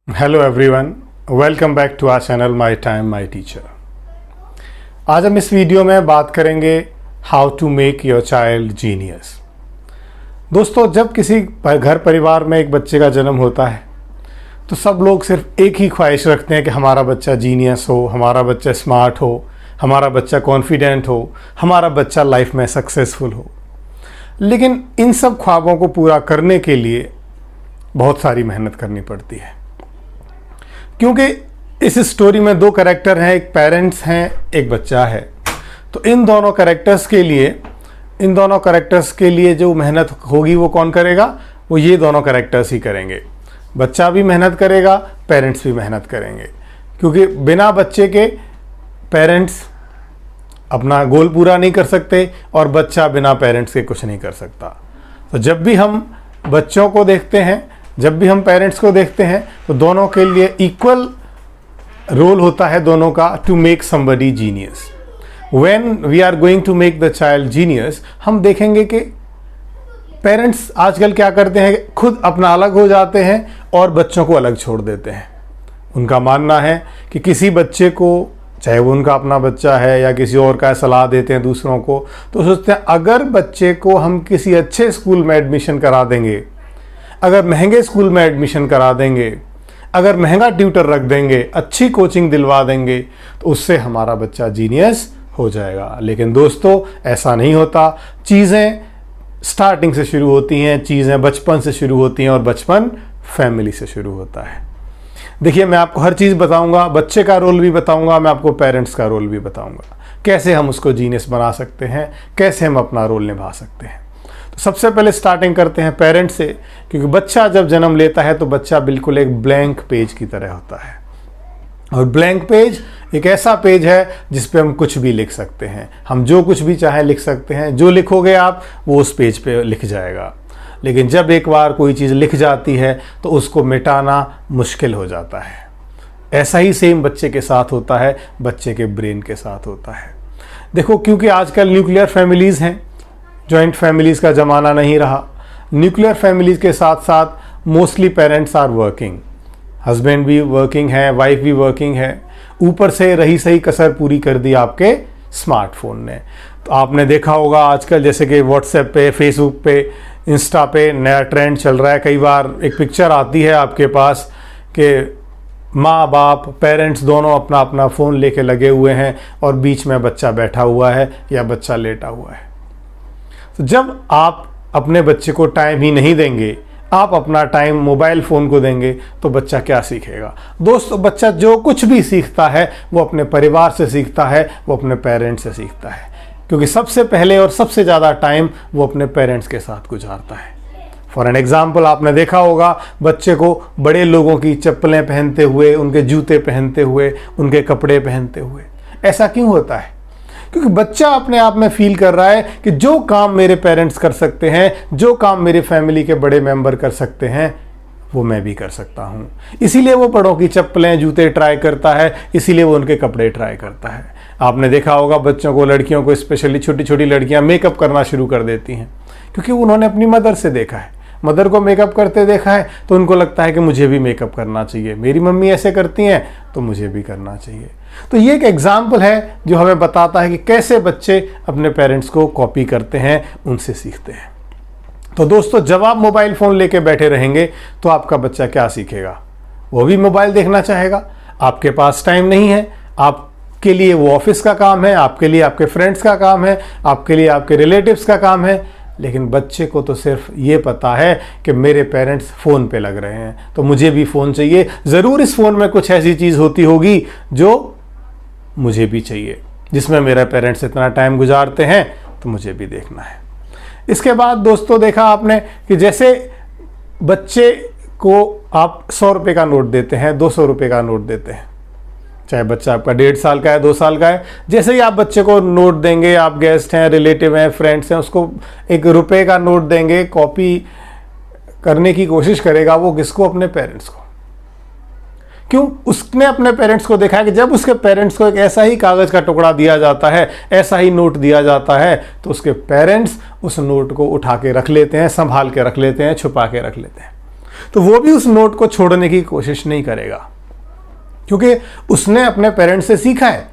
Hello everyone, welcome back to our channel my time my teacher. आज हम इस video में बात करेंगे how to make your child genius. दोस्तों, जब किसी घर परिवार में एक बच्चे का जन्म होता है तो सब लोग सिर्फ एक ही ख्वाहिश रखते हैं कि हमारा बच्चा जीनियस हो, हमारा बच्चा स्मार्ट हो, हमारा बच्चा कॉन्फिडेंट हो, हमारा बच्चा लाइफ में सक्सेसफुल हो। लेकिन इन सब ख्वाबों को पूरा करने के लिए बहुत सारी मेहनत करनी पड़ती है, क्योंकि इस स्टोरी में दो कैरेक्टर हैं, एक पेरेंट्स हैं, एक बच्चा है। तो इन दोनों कैरेक्टर्स के लिए जो मेहनत होगी वो कौन करेगा? वो ये दोनों कैरेक्टर्स ही करेंगे। बच्चा भी मेहनत करेगा, पेरेंट्स भी मेहनत करेंगे, क्योंकि बिना बच्चे के पेरेंट्स अपना गोल पूरा नहीं कर सकते और बच्चा बिना पेरेंट्स के कुछ नहीं कर सकता। तो जब भी हम बच्चों को देखते हैं, जब भी हम पेरेंट्स को देखते हैं, तो दोनों के लिए इक्वल रोल होता है दोनों का to make somebody genius. When we are going to make the child genius, हम देखेंगे कि पेरेंट्स आजकल क्या करते हैं, खुद अपना अलग हो जाते हैं और बच्चों को अलग छोड़ देते हैं। उनका मानना है कि किसी बच्चे को, चाहे वो उनका अपना बच्चा है या किसी और का, सलाह देते हैं दूसरों को, तो सोचते हैं अगर बच्चे को हम किसी अच्छे स्कूल में एडमिशन करा देंगे, अगर महंगे स्कूल में एडमिशन करा देंगे, अगर महंगा ट्यूटर रख देंगे, अच्छी कोचिंग दिलवा देंगे, तो उससे हमारा बच्चा जीनियस हो जाएगा। लेकिन दोस्तों, ऐसा नहीं होता। चीज़ें स्टार्टिंग से शुरू होती हैं, चीज़ें बचपन से शुरू होती हैं और बचपन फैमिली से शुरू होता है। देखिए, मैं आपको हर चीज़ बताऊंगा, बच्चे का रोल भी बताऊंगा, मैं आपको पेरेंट्स का रोल भी बताऊंगा, कैसे हम उसको जीनियस बना सकते हैं, कैसे हम अपना रोल निभा सकते हैं। तो सबसे पहले स्टार्टिंग करते हैं पेरेंट्स से, क्योंकि बच्चा जब जन्म लेता है तो बच्चा बिल्कुल एक ब्लैंक पेज की तरह होता है। और ब्लैंक पेज एक ऐसा पेज है जिस पे हम कुछ भी लिख सकते हैं, हम जो कुछ भी चाहे लिख सकते हैं। जो लिखोगे आप, वो उस पेज पे लिख जाएगा। लेकिन जब एक बार कोई चीज़ लिख जाती है तो उसको मिटाना मुश्किल हो जाता है। ऐसा ही सेम बच्चे के साथ होता है, बच्चे के ब्रेन के साथ होता है। देखो, क्योंकि आजकल न्यूक्लियर फैमिलीज़ हैं, जॉइंट फैमिलीज़ का ज़माना नहीं रहा। न्यूक्लियर फैमिलीज़ के साथ साथ mostly parents are working, husband भी वर्किंग है, वाइफ भी वर्किंग है। ऊपर से रही सही कसर पूरी कर दी आपके स्मार्टफोन ने। तो आपने देखा होगा आजकल, जैसे कि व्हाट्सएप पे, फेसबुक पे, इंस्टा पे नया ट्रेंड चल रहा है। कई बार एक पिक्चर आती है आपके पास कि माँ बाप, पेरेंट्स दोनों अपना अपना फ़ोन लेके लगे हुए हैं और बीच में बच्चा बैठा हुआ है या बच्चा लेटा हुआ है। तो जब आप अपने बच्चे को टाइम ही नहीं देंगे, आप अपना टाइम मोबाइल फ़ोन को देंगे, तो बच्चा क्या सीखेगा? दोस्तों, बच्चा जो कुछ भी सीखता है वो अपने परिवार से सीखता है, वो अपने पेरेंट्स से सीखता है, क्योंकि सबसे पहले और सबसे ज़्यादा टाइम वो अपने पेरेंट्स के साथ गुजारता है। फॉर एन एग्जाम्पल, आपने देखा होगा बच्चे को बड़े लोगों की चप्पलें पहनते हुए, उनके जूते पहनते हुए, उनके कपड़े पहनते हुए। ऐसा क्यों होता है? क्योंकि बच्चा अपने आप में फील कर रहा है कि जो काम मेरे पेरेंट्स कर सकते हैं, जो काम मेरे फैमिली के बड़े मेंबर कर सकते हैं, वो मैं भी कर सकता हूँ। इसीलिए वो बड़ों की चप्पलें, जूते ट्राई करता है, इसीलिए वो उनके कपड़े ट्राई करता है। आपने देखा होगा बच्चों को, लड़कियों को स्पेशली, छोटी छोटी लड़कियाँ मेकअप करना शुरू कर देती हैं, क्योंकि उन्होंने अपनी मदर से देखा है, मदर को मेकअप करते देखा है, तो उनको लगता है कि मुझे भी मेकअप करना चाहिए, मेरी मम्मी ऐसे करती हैं तो मुझे भी करना चाहिए। तो ये एक एग्जाम्पल है जो हमें बताता है कि कैसे बच्चे अपने पेरेंट्स को कॉपी करते हैं, उनसे सीखते हैं। तो दोस्तों, जब आप मोबाइल फ़ोन लेके बैठे रहेंगे तो आपका बच्चा क्या सीखेगा? वो भी मोबाइल देखना चाहेगा। आपके पास टाइम नहीं है, आपके लिए वो ऑफिस का काम है, आपके लिए आपके फ्रेंड्स का काम है, आपके लिए आपके रिलेटिव्स का काम है। लेकिन बच्चे को तो सिर्फ ये पता है कि मेरे पेरेंट्स फ़ोन पे लग रहे हैं तो मुझे भी फ़ोन चाहिए। ज़रूर इस फ़ोन में कुछ ऐसी चीज़ होती होगी जो मुझे भी चाहिए, जिसमें मेरे पेरेंट्स इतना टाइम गुजारते हैं, तो मुझे भी देखना है। इसके बाद दोस्तों, देखा आपने कि जैसे बच्चे को आप 100 रुपये का नोट देते हैं, 200 रुपये का नोट देते हैं, चाहे बच्चा आपका 1.5 साल का है, 2 साल का है। जैसे ही आप बच्चे को नोट देंगे, आप गेस्ट हैं, रिलेटिव हैं, फ्रेंड्स हैं, उसको 1 रुपये का नोट देंगे, कॉपी करने की कोशिश करेगा वो किसको? अपने पेरेंट्स को। क्यों? उसने अपने पेरेंट्स को देखा है कि जब उसके पेरेंट्स को एक ऐसा ही कागज़ का टुकड़ा दिया जाता है, ऐसा ही नोट दिया जाता है, तो उसके पेरेंट्स उस नोट को उठा के रख लेते हैं, संभाल के रख लेते हैं, छुपा के रख लेते हैं। तो वो भी उस नोट को छोड़ने की कोशिश नहीं करेगा, क्योंकि उसने अपने पेरेंट्स से सीखा है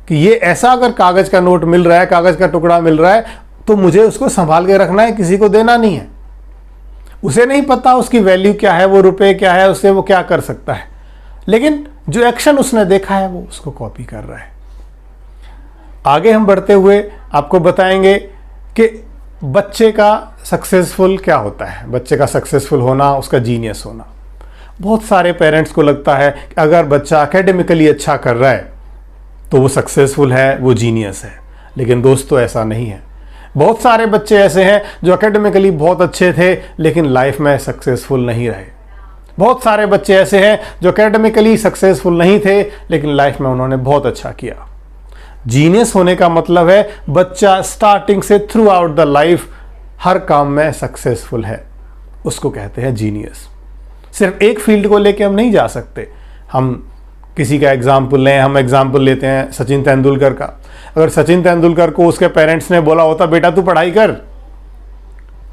कि ये ऐसा अगर कागज का नोट मिल रहा है, कागज का टुकड़ा मिल रहा है, तो मुझे उसको संभाल के रखना है, किसी को देना नहीं है। उसे नहीं पता उसकी वैल्यू क्या है, वो रुपए क्या है, उससे वो क्या कर सकता है, लेकिन जो एक्शन उसने देखा है वो उसको कॉपी कर रहा है। आगे हम बढ़ते हुए आपको बताएंगे कि बच्चे का सक्सेसफुल क्या होता है, बच्चे का सक्सेसफुल होना, उसका जीनियस होना। बहुत सारे पेरेंट्स को लगता है कि अगर बच्चा एकेडमिकली अच्छा कर रहा है तो वो सक्सेसफुल है, वो जीनियस है, लेकिन दोस्तों ऐसा नहीं है। बहुत सारे बच्चे ऐसे हैं जो एकेडमिकली बहुत अच्छे थे लेकिन लाइफ में सक्सेसफुल नहीं रहे। बहुत सारे बच्चे ऐसे हैं जो एकेडमिकली सक्सेसफुल नहीं थे लेकिन लाइफ में उन्होंने बहुत अच्छा किया। जीनियस होने का मतलब है बच्चा स्टार्टिंग से थ्रू आउट द लाइफ हर काम में सक्सेसफुल है, उसको कहते हैं जीनियस। सिर्फ एक फील्ड को लेके हम नहीं जा सकते। हम किसी का एग्जाम्पल लें, हम एग्जाम्पल लेते हैं सचिन तेंदुलकर का। अगर सचिन तेंदुलकर को उसके पेरेंट्स ने बोला होता बेटा तू पढ़ाई कर,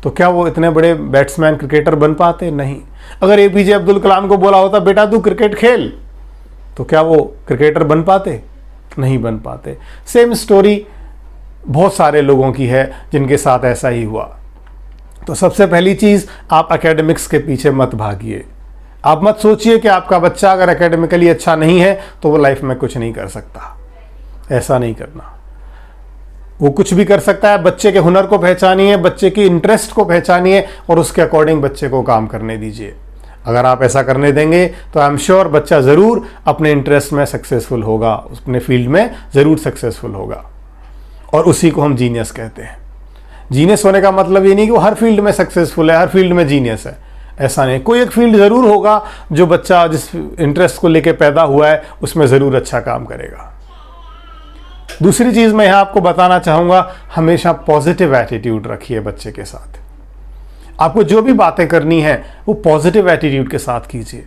तो क्या वो इतने बड़े बैट्समैन क्रिकेटर बन पाते? नहीं। अगर एपीजे अब्दुल कलाम को बोला होता बेटा तू क्रिकेट खेल, तो क्या वो क्रिकेटर बन पाते? नहीं बन पाते। सेम स्टोरी बहुत सारे लोगों की है जिनके साथ ऐसा ही हुआ। तो सबसे पहली चीज़, आप एकेडमिक्स के पीछे मत भागिए। आप मत सोचिए कि आपका बच्चा अगर एकेडमिकली अच्छा नहीं है तो वो लाइफ में कुछ नहीं कर सकता। ऐसा नहीं करना। वो कुछ भी कर सकता है। बच्चे के हुनर को पहचानिए, बच्चे की इंटरेस्ट को पहचानिए और उसके अकॉर्डिंग बच्चे को काम करने दीजिए। अगर आप ऐसा करने देंगे तो आई एम श्योर बच्चा ज़रूर अपने इंटरेस्ट में सक्सेसफुल होगा, अपने फील्ड में ज़रूर सक्सेसफुल होगा, और उसी को हम जीनियस कहते हैं। जीनियस होने का मतलब ये नहीं कि वो हर फील्ड में सक्सेसफुल है, हर फील्ड में जीनियस है, ऐसा नहीं। कोई एक फील्ड ज़रूर होगा जो बच्चा जिस इंटरेस्ट को लेके पैदा हुआ है उसमें ज़रूर अच्छा काम करेगा। दूसरी चीज़ मैं यहाँ आपको बताना चाहूँगा, हमेशा पॉजिटिव एटीट्यूड रखिए बच्चे के साथ। आपको जो भी बातें करनी है वो पॉजिटिव एटीट्यूड के साथ कीजिए।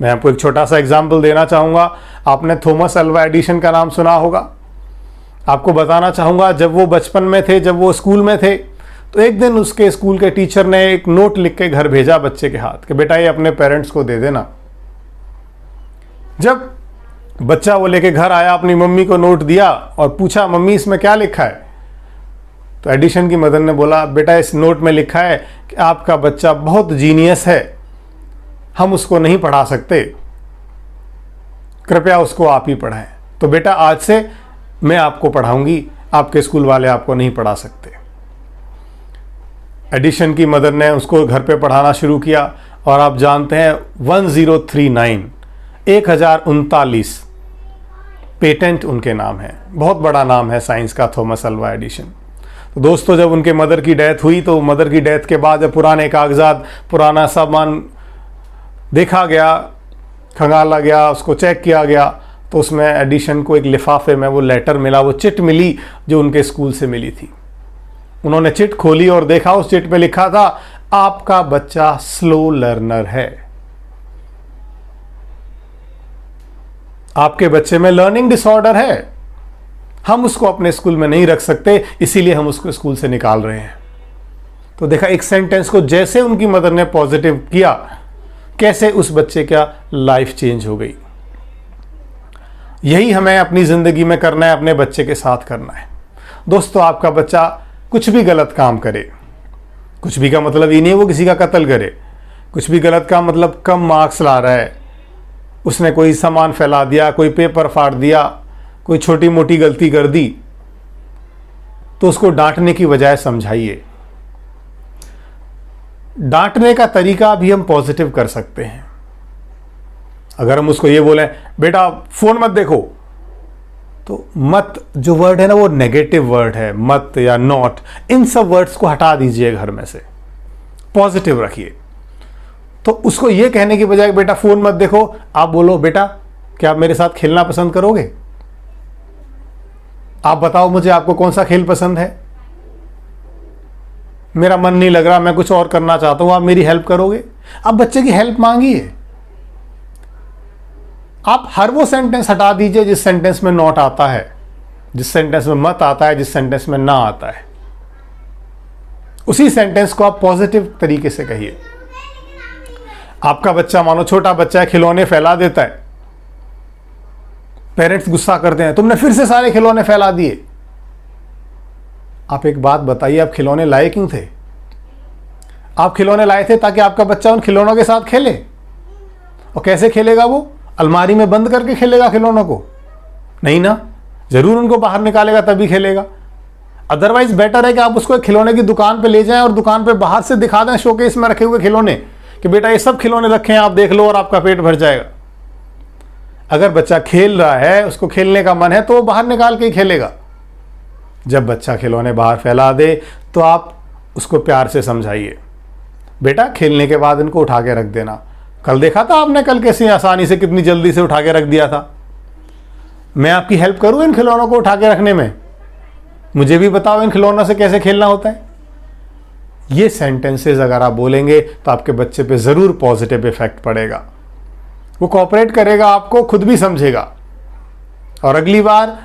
मैं आपको एक छोटा सा एग्जाम्पल देना चाहूँगा। आपने थॉमस अल्वा एडिशन का नाम सुना होगा। आपको बताना चाहूँगा, जब वो बचपन में थे, जब वो स्कूल में थे, तो एक दिन उसके स्कूल के टीचर ने एक नोट लिख के घर भेजा बच्चे के हाथ कि बेटा ये अपने पेरेंट्स को दे देना। जब बच्चा वो लेके घर आया, अपनी मम्मी को नोट दिया और पूछा मम्मी इसमें क्या लिखा है, तो एडिशन की मदर ने बोला बेटा इस नोट में लिखा है कि आपका बच्चा बहुत जीनियस है, हम उसको नहीं पढ़ा सकते, कृपया उसको आप ही पढ़ाएं। तो बेटा आज से मैं आपको पढ़ाऊंगी, आपके स्कूल वाले आपको नहीं पढ़ा सकते। एडिशन की मदर ने उसको घर पे पढ़ाना शुरू किया और आप जानते हैं 1039 पेटेंट उनके नाम है। बहुत बड़ा नाम है साइंस का थॉमस अल्वा एडिशन। तो दोस्तों जब उनके मदर की डेथ हुई तो मदर की डेथ के बाद जब पुराने कागजात, पुराना सामान देखा गया, खंगाला गया, उसको चेक किया गया, तो उसमें एडिशन को एक लिफाफे में वो लेटर मिला, वो चिट मिली जो उनके स्कूल से मिली थी। उन्होंने चिट खोली और देखा, उस चिट पे लिखा था आपका बच्चा स्लो लर्नर है, आपके बच्चे में लर्निंग डिसऑर्डर है, हम उसको अपने स्कूल में नहीं रख सकते, इसीलिए हम उसको स्कूल से निकाल रहे हैं। तो देखा, एक सेंटेंस को जैसे उनकी मदर ने पॉजिटिव किया, कैसे उस बच्चे का लाइफ चेंज हो गई। यही हमें अपनी जिंदगी में करना है, अपने बच्चे के साथ करना है। दोस्तों आपका बच्चा कुछ भी गलत काम करे, कुछ भी का मतलब ये नहीं है वो किसी का कत्ल करे, कुछ भी गलत का मतलब कम मार्क्स ला रहा है, उसने कोई सामान फैला दिया, कोई पेपर फाड़ दिया, कोई छोटी मोटी गलती कर दी, तो उसको डांटने की बजाय समझाइए। डांटने का तरीका भी हम पॉजिटिव कर सकते हैं। अगर हम उसको ये बोलें बेटा फोन मत देखो, तो मत जो वर्ड है ना वो नेगेटिव वर्ड है, मत या नॉट, इन सब वर्ड्स को हटा दीजिए घर में से, पॉजिटिव रखिए। तो उसको ये कहने की बजाय बेटा फोन मत देखो, आप बोलो बेटा क्या आप मेरे साथ खेलना पसंद करोगे, आप बताओ मुझे आपको कौन सा खेल पसंद है, मेरा मन नहीं लग रहा, मैं कुछ और करना चाहता हूं, आप मेरी हेल्प करोगे। आप बच्चे की हेल्प मांगिए। आप हर वो सेंटेंस हटा दीजिए जिस सेंटेंस में नॉट आता है, जिस सेंटेंस में मत आता है, जिस सेंटेंस में ना आता है। उसी सेंटेंस को आप पॉजिटिव तरीके से कहिए। आपका बच्चा मानो छोटा बच्चा है, खिलौने फैला देता है, पेरेंट्स गुस्सा करते हैं, तुमने फिर से सारे खिलौने फैला दिए। आप एक बात बताइए, आप खिलौने लाए क्यों थे? आप खिलौने लाए थे ताकि आपका बच्चा उन खिलौनों के साथ खेले। और कैसे खेलेगा? वो अलमारी में बंद करके खेलेगा खिलौनों को? नहीं ना, जरूर उनको बाहर निकालेगा तभी खेलेगा। अदरवाइज बेटर है कि आप उसको एक खिलौने की दुकान पे ले जाएं और दुकान पे बाहर से दिखा दें शोकेस में रखे हुए खिलौने कि बेटा ये सब खिलौने रखे हैं, आप देख लो और आपका पेट भर जाएगा। अगर बच्चा खेल रहा है, उसको खेलने का मन है, तो वो बाहर निकाल के ही खेलेगा। जब बच्चा खिलौने बाहर फैला दे तो आप उसको प्यार से समझाइए, बेटा खेलने के बाद इनको उठा के रख देना। कल देखा था आपने, कल कैसे आसानी से कितनी जल्दी से उठा के रख दिया था। मैं आपकी हेल्प करूं इन खिलौनों को उठा के रखने में? मुझे भी बताओ इन खिलौनों से कैसे खेलना होता है। ये सेंटेंसेस अगर आप बोलेंगे तो आपके बच्चे पे ज़रूर पॉजिटिव इफेक्ट पड़ेगा। वो कोऑपरेट करेगा, आपको खुद भी समझेगा, और अगली बार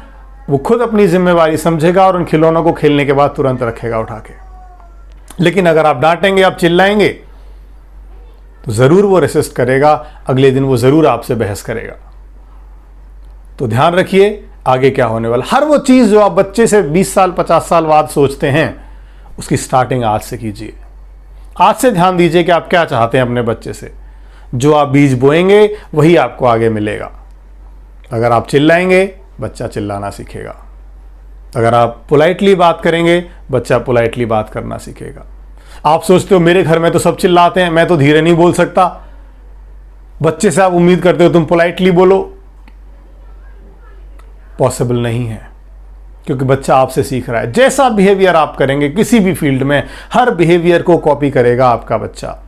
वो खुद अपनी जिम्मेवारी समझेगा और उन खिलौनों को खेलने के बाद तुरंत रखेगा उठा के। लेकिन अगर आप डांटेंगे, आप चिल्लाएंगे, तो ज़रूर वो रेसिस्ट करेगा, अगले दिन वो ज़रूर आपसे बहस करेगा। तो ध्यान रखिए आगे क्या होने वाला। हर वो चीज़ जो आप बच्चे से 20 साल 50 साल बाद सोचते हैं, उसकी स्टार्टिंग आज से कीजिए। आज से ध्यान दीजिए कि आप क्या चाहते हैं अपने बच्चे से। जो आप बीज बोएंगे वही आपको आगे मिलेगा। अगर आप चिल्लाएंगे, बच्चा चिल्लाना सीखेगा। अगर आप पोलाइटली बात करेंगे, बच्चा पोलाइटली बात करना सीखेगा। आप सोचते हो मेरे घर में तो सब चिल्लाते हैं, मैं तो धीरे नहीं बोल सकता। बच्चे से आप उम्मीद करते हो तुम पोलाइटली बोलो, पॉसिबल नहीं है, क्योंकि बच्चा आपसे सीख रहा है। जैसा बिहेवियर आप करेंगे किसी भी फील्ड में, हर बिहेवियर को कॉपी करेगा आपका बच्चा।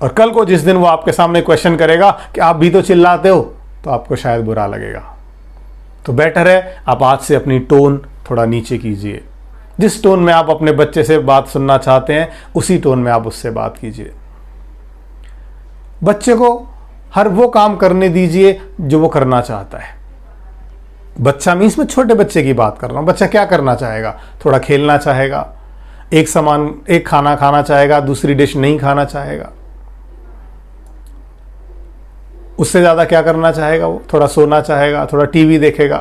और कल को जिस दिन वो आपके सामने क्वेश्चन करेगा कि आप भी तो चिल्लाते हो, तो आपको शायद बुरा लगेगा। तो बेटर है आप आज से अपनी टोन थोड़ा नीचे कीजिए। जिस टोन में आप अपने बच्चे से बात सुनना चाहते हैं, उसी टोन में आप उससे बात कीजिए। बच्चे को हर वो काम करने दीजिए जो वो करना चाहता है। बच्चा मीन्स मैं छोटे बच्चे की बात कर रहा हूं। बच्चा क्या करना चाहेगा? थोड़ा खेलना चाहेगा, एक खाना खाना चाहेगा, दूसरी डिश नहीं खाना चाहेगा। उससे ज़्यादा क्या करना चाहेगा? वो थोड़ा सोना चाहेगा, थोड़ा टीवी देखेगा।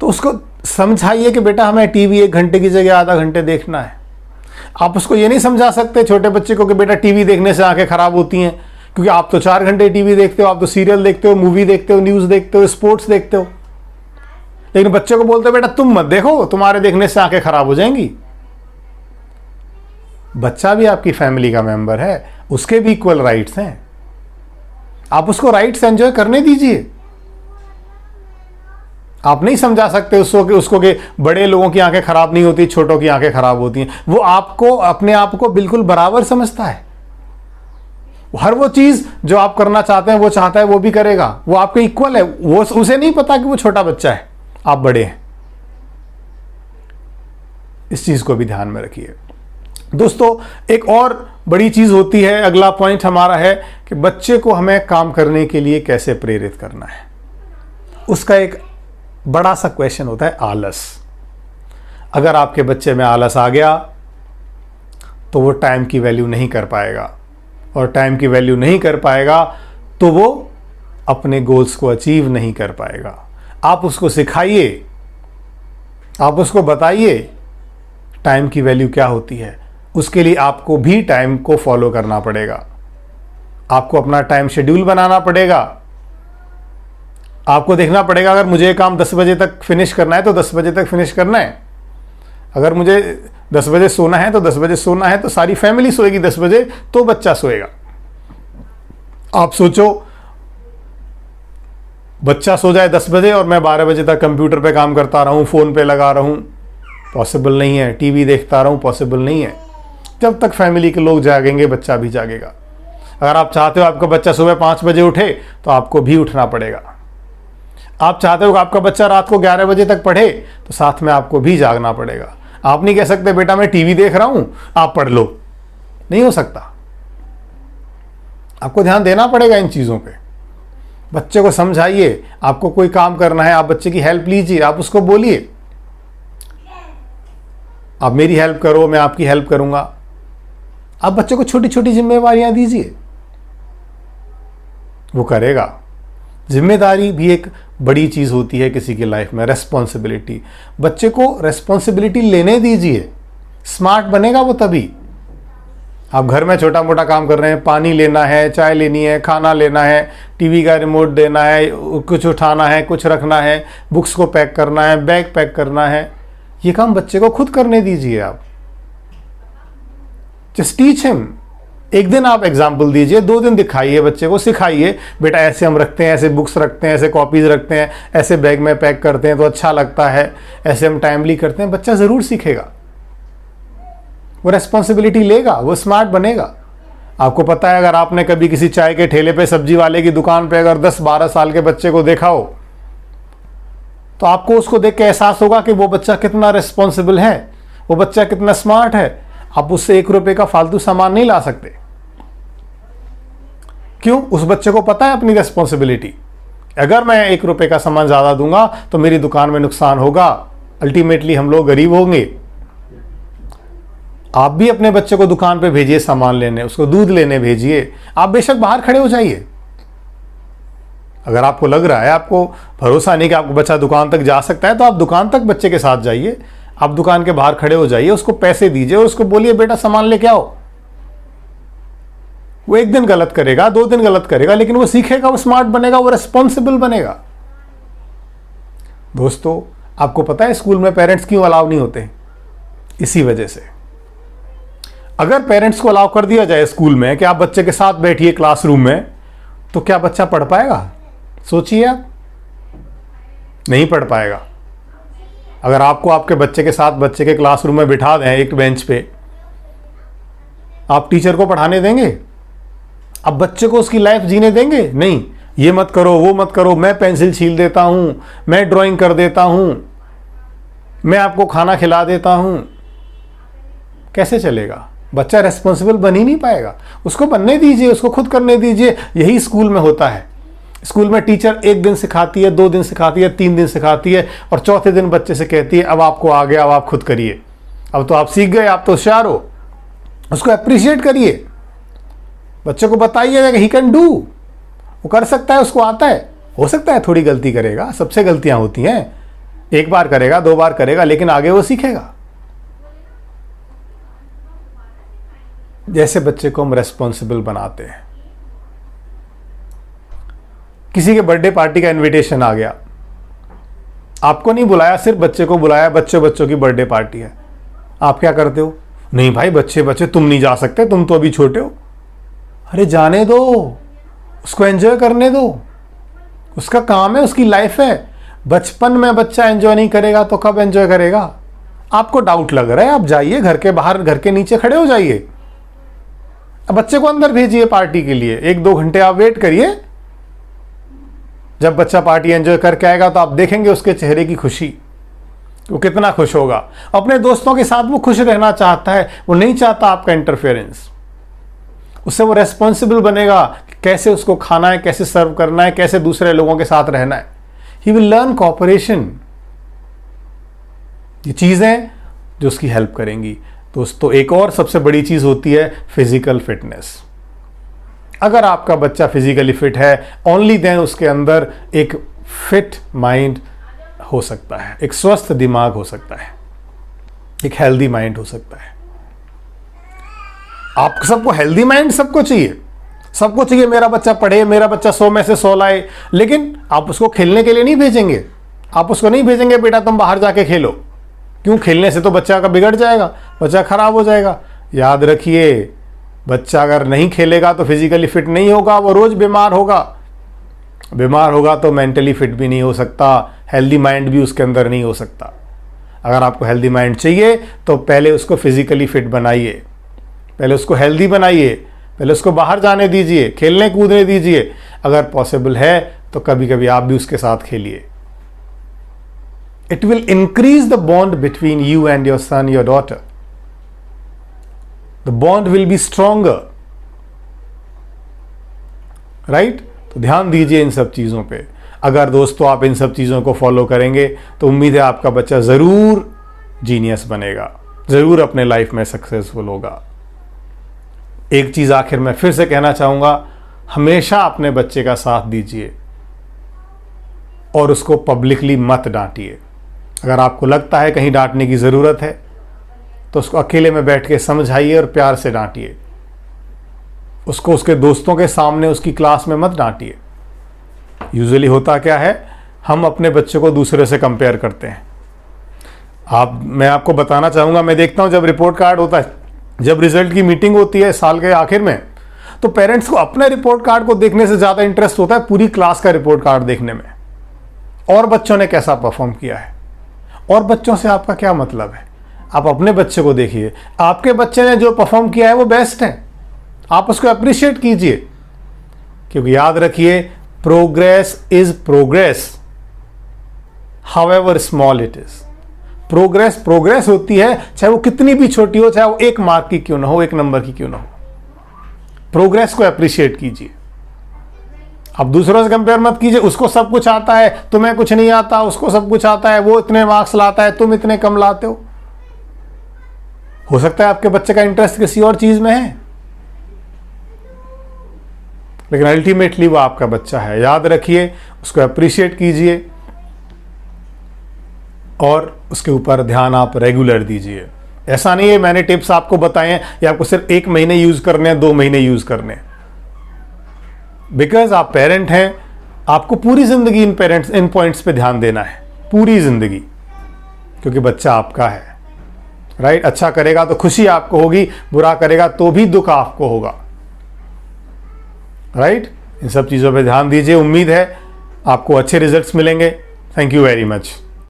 तो उसको समझाइए कि बेटा हमें टीवी 1 घंटे की जगह आधा घंटे देखना है। आप उसको ये नहीं समझा सकते छोटे बच्चे को कि बेटा टीवी देखने से आंखें खराब होती हैं, क्योंकि आप तो 4 घंटे टीवी देखते हो, आप तो सीरियल देखते हो, मूवी देखते हो, न्यूज़ देखते हो, स्पोर्ट्स देखते हो। लेकिन बच्चे को बोलते हो बेटा तुम मत देखो, तुम्हारे देखने से आंखें खराब हो जाएंगी। बच्चा भी आपकी फैमिली का मेंबर है, उसके भी इक्वल राइट्स हैं। आप उसको राइट्स एंजॉय करने दीजिए। आप नहीं समझा सकते उसको कि बड़े लोगों की आंखें खराब नहीं होती, छोटों की आंखें खराब होती हैं। वो आपको अपने आप को बिल्कुल बराबर समझता है। हर वो चीज जो आप करना चाहते हैं वो चाहता है, वो भी करेगा। वो आपके इक्वल है। वो उसे नहीं पता कि वो छोटा बच्चा है, आप बड़े हैं। इस चीज को भी ध्यान में रखिए। दोस्तों एक और बड़ी चीज होती है, अगला पॉइंट हमारा है कि बच्चे को हमें काम करने के लिए कैसे प्रेरित करना है। उसका एक बड़ा सा क्वेश्चन होता है आलस। अगर आपके बच्चे में आलस आ गया तो वो टाइम की वैल्यू नहीं कर पाएगा, और टाइम की वैल्यू नहीं कर पाएगा तो वो अपने गोल्स को अचीव नहीं कर पाएगा। आप उसको सिखाइए, आप उसको बताइए टाइम की वैल्यू क्या होती है। उसके लिए आपको भी टाइम को फॉलो करना पड़ेगा। आपको अपना टाइम शेड्यूल बनाना पड़ेगा। आपको देखना पड़ेगा अगर मुझे ये काम 10 बजे तक फिनिश करना है तो 10 बजे तक फिनिश करना है। अगर मुझे 10 बजे सोना है तो 10 बजे सोना है, तो सारी फैमिली सोएगी 10 बजे, तो बच्चा सोएगा। आप सोचो बच्चा सो जाए 10 बजे और मैं 12 बजे तक कंप्यूटर पे काम करता रहूं, फ़ोन पे लगा रहूं, पॉसिबल नहीं है। टीवी देखता रहूं, पॉसिबल नहीं है। जब तक फैमिली के लोग जागेंगे बच्चा भी जागेगा। अगर आप चाहते हो आपका बच्चा सुबह 5 बजे उठे तो आपको भी उठना पड़ेगा। आप चाहते हो कि आपका बच्चा रात को 11 बजे तक पढ़े तो साथ में आपको भी जागना पड़ेगा। आप नहीं कह सकते बेटा मैं टीवी देख रहा हूं आप पढ़ लो, नहीं हो सकता। आपको ध्यान देना पड़ेगा इन चीज़ों पे। बच्चे को समझाइए, आपको कोई काम करना है, आप बच्चे की हेल्प लीजिए, आप उसको बोलिए आप मेरी हेल्प करो, मैं आपकी हेल्प करूंगा। आप बच्चे को छोटी छोटी जिम्मेवारियां दीजिए, वो करेगा। जिम्मेदारी भी एक बड़ी चीज होती है किसी की लाइफ में, रेस्पॉन्सिबिलिटी। बच्चे को रेस्पॉन्सिबिलिटी लेने दीजिए, स्मार्ट बनेगा वो तभी। आप घर में छोटा मोटा काम कर रहे हैं, पानी लेना है, चाय लेनी है, खाना लेना है, टीवी का रिमोट देना है, कुछ उठाना है, कुछ रखना है, बुक्स को पैक करना है, बैग पैक करना है, ये काम बच्चे को खुद करने दीजिए आप। Just teach him. एक दिन आप एग्जाम्पल दीजिए, 2 दिन दिखाइए बच्चे को, सिखाइए, बेटा ऐसे हम रखते हैं, ऐसे बुक्स रखते हैं, ऐसे कॉपीज रखते हैं, ऐसे बैग में पैक करते हैं तो अच्छा लगता है, ऐसे हम टाइमली करते हैं। बच्चा ज़रूर सीखेगा, वो रेस्पॉन्सिबिलिटी लेगा, वो स्मार्ट बनेगा। आपको पता है, अगर आपने कभी किसी चाय के ठेले पे, सब्जी वाले की दुकान पे अगर 10-12 साल के बच्चे को देखा हो, तो आपको उसको देख के एहसास होगा कि वो बच्चा कितना रिस्पॉन्सिबल है, वो बच्चा कितना स्मार्ट है। आप उससे 1 रुपए का फालतू सामान नहीं ला सकते। क्यों? उस बच्चे को पता है अपनी रेस्पॉन्सिबिलिटी। अगर मैं 1 रुपए का सामान ज़्यादा दूंगा तो मेरी दुकान में नुकसान होगा, अल्टीमेटली हम लोग गरीब होंगे। आप भी अपने बच्चे को दुकान पे भेजिए सामान लेने, उसको दूध लेने भेजिए। आप बेशक बाहर खड़े हो जाइए। अगर आपको लग रहा है, आपको भरोसा नहीं कि आपका बच्चा दुकान तक जा सकता है, तो आप दुकान तक बच्चे के साथ जाइए। आप दुकान के बाहर खड़े हो जाइए, उसको पैसे दीजिए और उसको बोलिए बेटा सामान लेके आओ। वो 1 दिन गलत करेगा, 2 दिन गलत करेगा, लेकिन वो सीखेगा, वो स्मार्ट बनेगा, वो रेस्पॉन्सिबल बनेगा। दोस्तों, आपको पता है स्कूल में पेरेंट्स क्यों अलाउ नहीं होते? इसी वजह से। अगर पेरेंट्स को अलाउ कर दिया जाए स्कूल में कि आप बच्चे के साथ बैठिए क्लासरूम में, तो क्या बच्चा पढ़ पाएगा? सोचिए आप, नहीं पढ़ पाएगा। अगर आपको आपके बच्चे के साथ बच्चे के क्लासरूम में बिठा दें एक बेंच पे, आप टीचर को पढ़ाने देंगे? अब बच्चे को उसकी लाइफ जीने देंगे? नहीं, ये मत करो, वो मत करो, मैं पेंसिल छील देता हूं, मैं ड्राइंग कर देता हूं, मैं आपको खाना खिला देता हूं। कैसे चलेगा? बच्चा रेस्पॉन्सिबल बन ही नहीं पाएगा। उसको बनने दीजिए, उसको खुद करने दीजिए। यही स्कूल में होता है। स्कूल में टीचर 1 दिन सिखाती है, 2 दिन सिखाती है, 3 दिन सिखाती है, और चौथे दिन बच्चे से कहती है अब आपको आ गया, अब आप खुद करिए, अब तो आप सीख गए, आप तो होशियार हो। उसको अप्रिशिएट करिए, बच्चे को बताइए कि ही कैन डू, वो कर सकता है, उसको आता है। हो सकता है थोड़ी गलती करेगा, सबसे गलतियां होती हैं, 1 बार करेगा, 2 बार करेगा, लेकिन आगे वो सीखेगा। जैसे बच्चे को हम रेस्पॉन्सिबल बनाते हैं। किसी के बर्थडे पार्टी का इनविटेशन आ गया, आपको नहीं बुलाया, सिर्फ बच्चे को बुलाया, बच्चों की बर्थडे पार्टी है। आप क्या करते हो? नहीं भाई, बच्चे तुम नहीं जा सकते, तुम तो अभी छोटे हो। अरे जाने दो, उसको एंजॉय करने दो, उसका काम है, उसकी लाइफ है। बचपन में बच्चा एंजॉय नहीं करेगा तो कब एंजॉय करेगा? आपको डाउट लग रहा है, आप जाइए घर के बाहर, घर के नीचे खड़े हो जाइए। अब बच्चे को अंदर भेजिए पार्टी के लिए, 1-2 घंटे आप वेट करिए। जब बच्चा पार्टी एंजॉय करके आएगा तो आप देखेंगे उसके चेहरे की खुशी, वो कितना खुश होगा। अपने दोस्तों के साथ वो खुश रहना चाहता है, वो नहीं चाहता आपका इंटरफेरेंस। उससे वो रेस्पॉन्सिबल बनेगा कि कैसे उसको खाना है, कैसे सर्व करना है, कैसे दूसरे लोगों के साथ रहना है। He will learn cooperation. ये चीजें जो उसकी हेल्प करेंगी। दोस्तों, एक और सबसे बड़ी चीज होती है फिजिकल फिटनेस। अगर आपका बच्चा फिजिकली फिट है, ओनली देन उसके अंदर एक फिट माइंड हो सकता है, एक स्वस्थ दिमाग हो सकता है, एक हेल्दी माइंड हो सकता है। आप सबको हेल्दी माइंड सबको चाहिए, मेरा बच्चा पढ़े, मेरा बच्चा 100 में से 100 लाए, लेकिन आप उसको खेलने के लिए नहीं भेजेंगे। आप उसको नहीं भेजेंगे बेटा तुम बाहर जाके खेलो। क्यों? खेलने से तो बच्चा का बिगड़ जाएगा, बच्चा खराब हो जाएगा। याद रखिए, बच्चा अगर नहीं खेलेगा तो फिजिकली फिट नहीं होगा, वो रोज बीमार होगा तो मेंटली फिट भी नहीं हो सकता, हेल्दी माइंड भी उसके अंदर नहीं हो सकता। अगर आपको हेल्दी माइंड चाहिए तो पहले उसको फिजिकली फिट बनाइए, पहले उसको हेल्दी बनाइए, पहले उसको बाहर जाने दीजिए, खेलने कूदने दीजिए। अगर पॉसिबल है तो कभी कभी आप भी उसके साथ खेलिए। It will increase the bond between you and your son, your daughter. The bond will be stronger. Right? तो ध्यान दीजिए इन सब चीज़ों पे। अगर दोस्तों आप इन सब चीज़ों को फॉलो करेंगे तो उम्मीद है आपका बच्चा ज़रूर जीनियस बनेगा, ज़रूर अपने लाइफ में सक्सेसफुल होगा। एक चीज़ आखिर में फिर से कहना चाहूँगा, हमेशा अपने बच्चे का साथ दीजिए और उसको पब्लिकली मत डांटिए। अगर आपको लगता है कहीं डांटने की ज़रूरत है तो उसको अकेले में बैठ के समझाइए और प्यार से डांटिए। उसको उसके दोस्तों के सामने उसकी क्लास में मत डांटिए। यूजुअली होता क्या है, हम अपने बच्चे को दूसरे से कंपेयर करते हैं। मैं आपको बताना चाहूँगा, मैं देखता हूँ जब रिपोर्ट कार्ड होता है, जब रिजल्ट की मीटिंग होती है साल के आखिर में, तो पेरेंट्स को अपने रिपोर्ट कार्ड को देखने से ज़्यादा इंटरेस्ट होता है पूरी क्लास का रिपोर्ट कार्ड देखने में, और बच्चों ने कैसा परफॉर्म किया है। और बच्चों से आपका क्या मतलब है? आप अपने बच्चे को देखिए, आपके बच्चे ने जो परफॉर्म किया है वो बेस्ट है, आप उसको अप्रिशिएट कीजिए। क्योंकि याद रखिए, progress is progress however small it is. Progress होती है, चाहे वो कितनी भी छोटी हो, चाहे वो 1 मार्क की क्यों ना हो, 1 नंबर की क्यों ना हो। प्रोग्रेस को अप्रिशिएट कीजिए। अब दूसरों से कंपेयर मत कीजिए, उसको सब कुछ आता है, तुम्हें कुछ नहीं आता, उसको सब कुछ आता है, वो इतने मार्क्स लाता है, तुम इतने कम लाते हो सकता है आपके बच्चे का इंटरेस्ट किसी और चीज में है, लेकिन अल्टीमेटली वो आपका बच्चा है। याद रखिए, उसको अप्रिशिएट कीजिए और उसके ऊपर ध्यान आप रेगुलर दीजिए। ऐसा नहीं है मैंने टिप्स आपको बताए हैं या आपको सिर्फ 1 महीने यूज करने हैं, 2 महीने यूज करने हैं। बिकॉज आप पेरेंट हैं, आपको पूरी जिंदगी इन पॉइंट्स पे ध्यान देना है, पूरी जिंदगी, क्योंकि बच्चा आपका है। राइट? अच्छा करेगा तो खुशी आपको होगी, बुरा करेगा तो भी दुख आपको होगा। राइट? इन सब चीज़ों पे ध्यान दीजिए। उम्मीद है आपको अच्छे रिजल्ट्स मिलेंगे। Thank you very much.